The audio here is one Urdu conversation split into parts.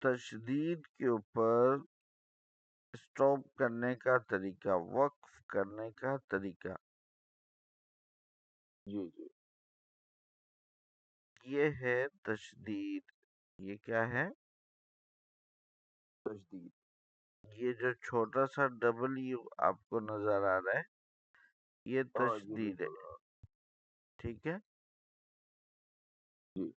تشدید کے اوپر اسٹاپ کرنے کا طریقہ، وقف کرنے کا طریقہ، جی جی یہ ہے تشدید۔ یہ کیا ہے؟ تشدید۔ یہ جو چھوٹا سا ڈبلیو آپ کو نظر آ رہا ہے، یہ ہاں جی تشدید ہے، بالکل ہاں ٹھیک ہے؟ جی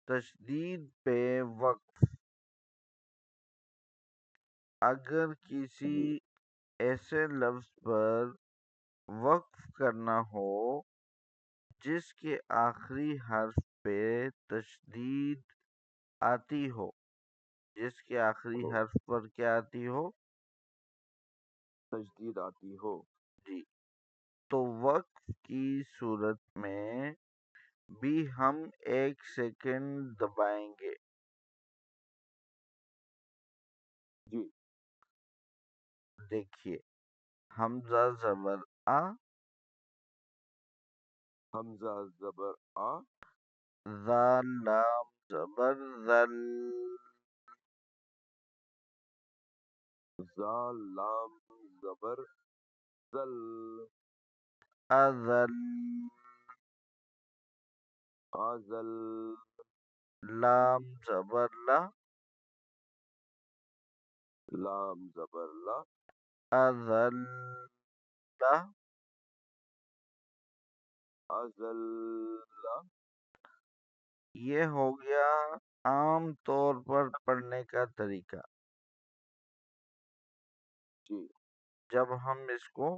تشدید پہ وقف، اگر کسی جی ایسے لفظ پر وقف کرنا ہو جس کے آخری حرف پہ تشدید آتی ہو، جس کے آخری ہو حرف پر کیا آتی ہو؟ تشدید آتی ہو۔ جی، تو وقف کی صورت میں بھی ہم 1 سیکنڈ دبائیں گے۔ جی دیکھیے، حمزہ زبر آ، حمزہ زبر آ، ذال لام زبر ذل، زال لام زبر زل، اذل، آزل، لام زبر لا، لام زبر لا، اذل، ازل، یہ ہو گیا عام طور پر پڑھنے کا طریقہ۔ جی جب ہم اس کو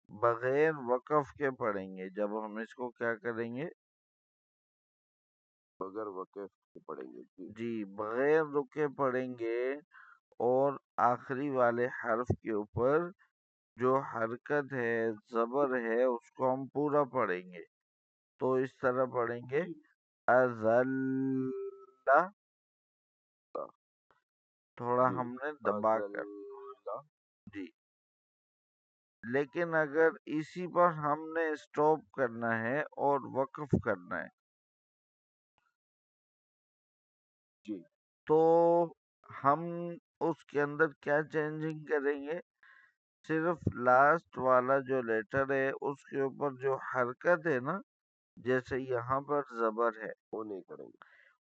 بغیر وقف کے پڑھیں گے، جب ہم اس کو کیا کریں گے؟ بغیر وقف کے پڑھیں گے۔ جی جی، بغیر رکے پڑھیں گے، اور آخری والے حرف کے اوپر جو حرکت ہے، زبر ہے، اس کو ہم پورا پڑھیں گے۔ تو اس طرح پڑھیں گے جی ازل، تھوڑا جی ہم نے دبا ازل، کر، جی۔ لیکن اگر اسی پر ہم نے اسٹاپ کرنا ہے اور وقف کرنا ہے، جی تو ہم اس کے اندر کیا چینجنگ کریں گے؟ صرف لاسٹ والا جو لیٹر ہے اس کے اوپر جو حرکت ہے نا، جیسے یہاں پر زبر ہے، وہ نہیں کریں گے۔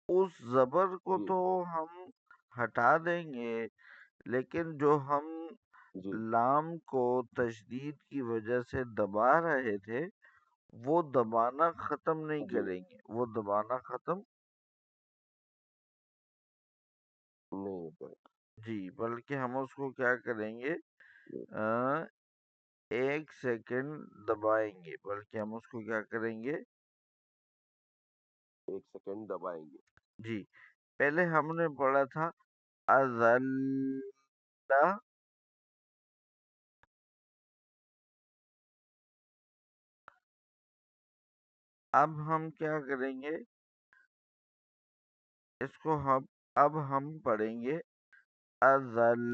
اس زبر کو جی تو ہم ہٹا دیں گے، لیکن جو ہم جی لام کو تشدید کی وجہ سے دبا رہے تھے، وہ دبانا ختم نہیں جی کریں گے، وہ دبانا ختم نہیں کریں جی، بلکہ ہم اس کو کیا کریں گے؟ گے۔ 1 سیکنڈ دبائیں گے، بلکہ ہم اس کو کیا کریں گے؟ 1 سیکنڈ دبائیں گے۔ جی، پہلے ہم نے پڑھا تھا اذل، اب ہم کیا کریں گے؟ اس کو اب ہم پڑھیں گے اذل،